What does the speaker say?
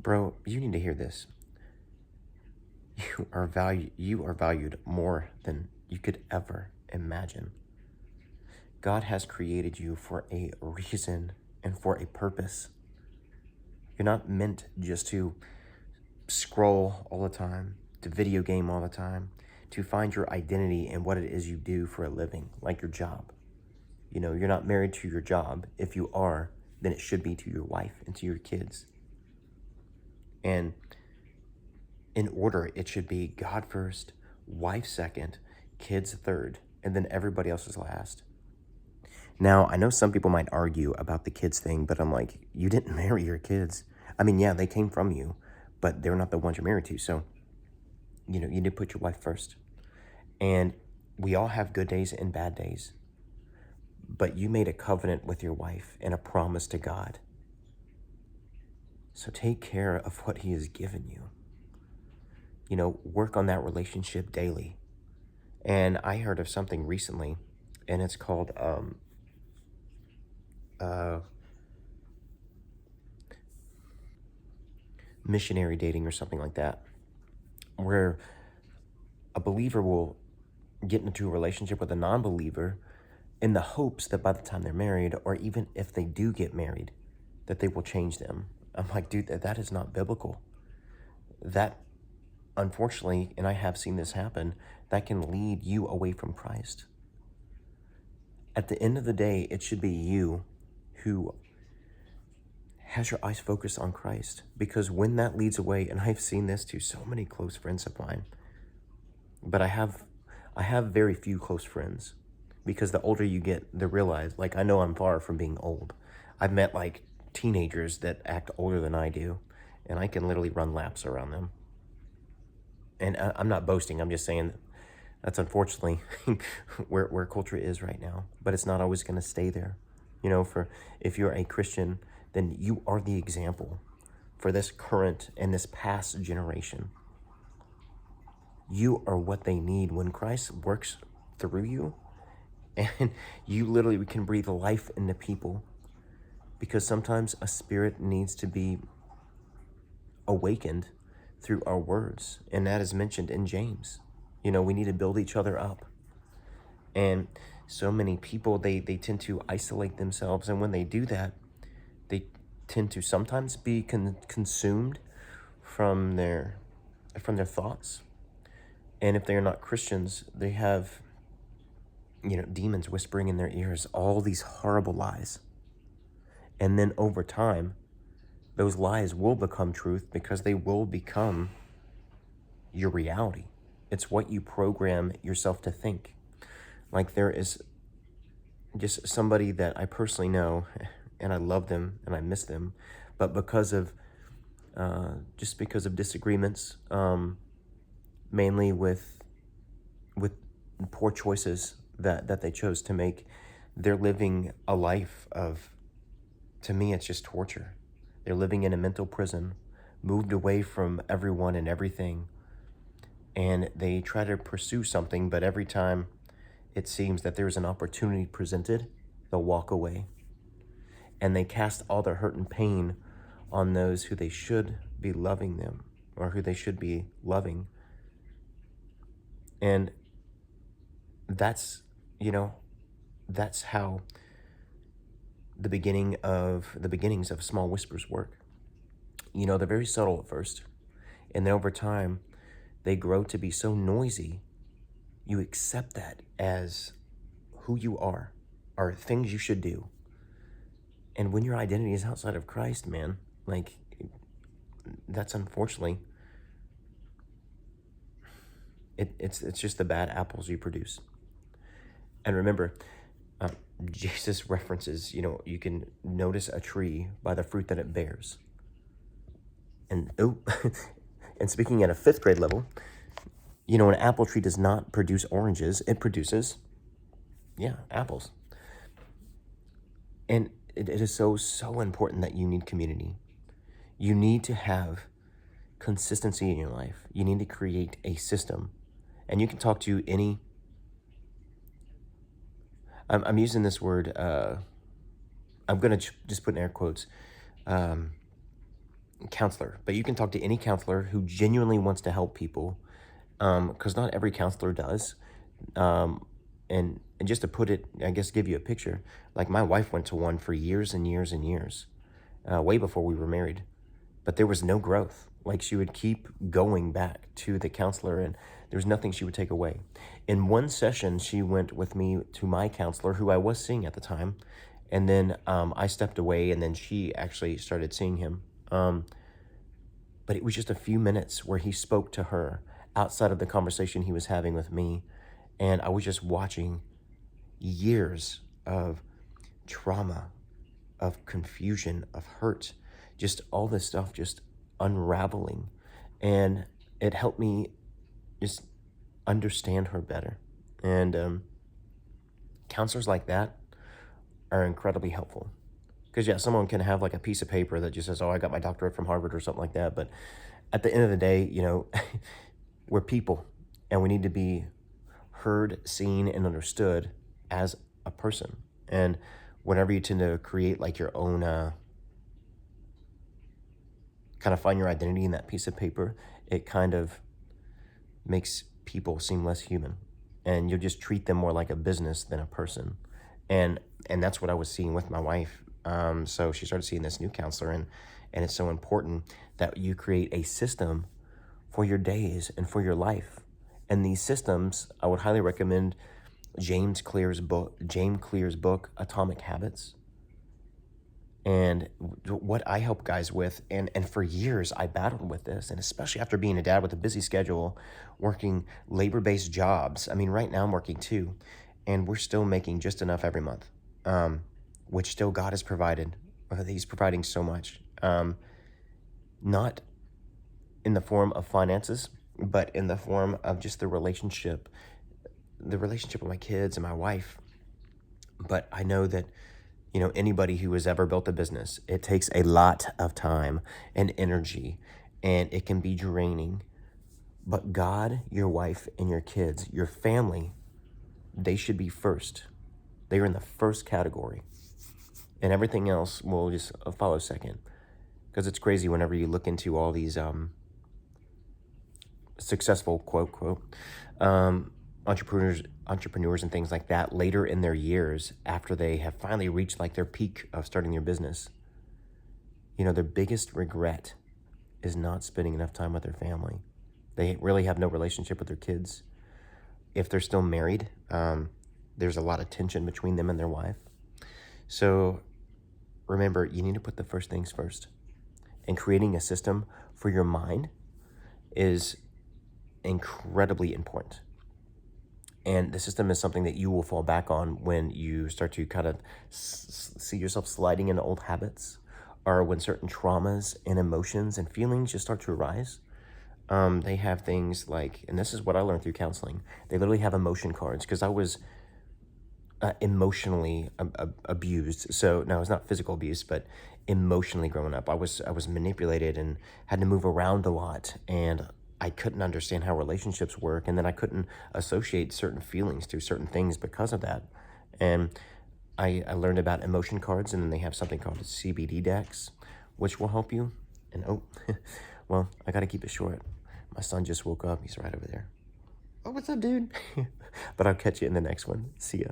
Bro, you need to hear this. You are valued more than you could ever imagine. God has created you for a reason and for a purpose. You're not meant just to scroll all the time, to video game all the time, to find your identity in what it is you do for a living, like your job. You know, you're not married to your job. If you are, then it should be to your wife and to your kids. And in order, it should be God first, wife second, kids third, and then everybody else is last. Now, I know some people might argue about the kids thing, but I'm like, you didn't marry your kids. I mean, yeah, they came from you, but they're not the ones you're married to. So, you need to put your wife first. And we all have good days and bad days, but you made a covenant with your wife and a promise to God. So take care of what he has given you. Work on that relationship daily. And I heard of something recently, and it's called missionary dating or something like that, where a believer will get into a relationship with a non-believer in the hopes that by the time they're married, or even if they do get married, that they will change them. I'm like, dude, that is not biblical. That, unfortunately, and I have seen this happen, that can lead you away from Christ. At the end of the day, it should be you who has your eyes focused on Christ. Because when that leads away, and I've seen this to so many close friends of mine, but I have very few close friends, because the older you get, they realize, like, I know I'm far from being old. I've met like teenagers that act older than I do, and I can literally run laps around them. And I'm not boasting, I'm just saying that's unfortunately where culture is right now. But it's not always going to stay there. If you're a Christian, then you are the example for this current and this past generation. You are what they need when Christ works through you, and you literally can breathe life into people, because sometimes a spirit needs to be awakened through our words, and that is mentioned in James. We need to build each other up. And so many people, they tend to isolate themselves, and when they do that, they tend to sometimes be consumed from their thoughts. And if they're not Christians, they have demons whispering in their ears all these horrible lies. And then over time, those lies will become truth, because they will become your reality. It's what you program yourself to think. Like, there is just somebody that I personally know, and I love them and I miss them, but because of disagreements, mainly with poor choices that they chose to make, they're living a life of, to me, it's just torture. They're living in a mental prison, moved away from everyone and everything, and they try to pursue something, but every time it seems that there's an opportunity presented, they'll walk away. And they cast all their hurt and pain on those who they should be loving them, or who they should be loving. And that's how the beginnings of small whispers work. They're very subtle at first, and then over time, they grow to be so noisy, you accept that as who you are, or things you should do. And when your identity is outside of Christ, man, like, that's unfortunately, it's just the bad apples you produce. And remember, Jesus references, you can notice a tree by the fruit that it bears. And and speaking at a 5th grade level, an apple tree does not produce oranges, it produces, apples. And it is so important that you need community. You need to have consistency in your life. You need to create a system. And you can talk to any, I'm using this word, I'm going to just put in air quotes, counselor, but you can talk to any counselor who genuinely wants to help people, because not every counselor does. And just to put it, I guess, give you a picture, like my wife went to one for years and years and years, way before we were married, but there was no growth. Like she would keep going back to the counselor and there was nothing she would take away. In one session, she went with me to my counselor, who I was seeing at the time, and then I stepped away, and then she actually started seeing him. But it was just a few minutes where he spoke to her outside of the conversation he was having with me. And I was just watching years of trauma, of confusion, of hurt, just all this stuff just unraveling. And it helped me just understand her better. And counselors like that are incredibly helpful. Because, yeah, someone can have like a piece of paper that just says, oh, I got my doctorate from Harvard or something like that. But at the end of the day, we're people and we need to be heard, seen, and understood as a person. And whenever you tend to create like your own, kind of find your identity in that piece of paper, it kind of makes people seem less human. And you'll just treat them more like a business than a person. And that's what I was seeing with my wife. So she started seeing this new counselor, and it's so important that you create a system for your days and for your life. And these systems, I would highly recommend James Clear's book, Atomic Habits. And what I help guys with, and for years I battled with this, and especially after being a dad with a busy schedule, working labor-based jobs. I mean, right now I'm working too, and we're still making just enough every month, which still God has provided. He's providing so much, not in the form of finances, but in the form of just the relationship with my kids and my wife. But I know that, anybody who has ever built a business, it takes a lot of time and energy, and it can be draining. But God, your wife, and your kids, your family, they should be first. They are in the first category. And everything else will just follow second. Because it's crazy whenever you look into all these successful, quote, entrepreneurs and things like that later in their years, after they have finally reached like their peak of starting their business. Their biggest regret is not spending enough time with their family. They really have no relationship with their kids. If they're still married, there's a lot of tension between them and their wife. So remember, you need to put the first things first. And creating a system for your mind is incredibly important. And the system is something that you will fall back on when you start to kind of see yourself sliding into old habits, or when certain traumas and emotions and feelings just start to arise. They have things like, and this is what I learned through counseling, they literally have emotion cards, because I was emotionally abused. So no, it's not physical abuse, but emotionally growing up. I was manipulated and had to move around a lot, and I couldn't understand how relationships work, and then I couldn't associate certain feelings to certain things because of that. And I learned about emotion cards, and then they have something called CBD decks, which will help you. And well, I got to keep it short. My son just woke up. He's right over there. Oh, what's up, dude? But I'll catch you in the next one. See ya.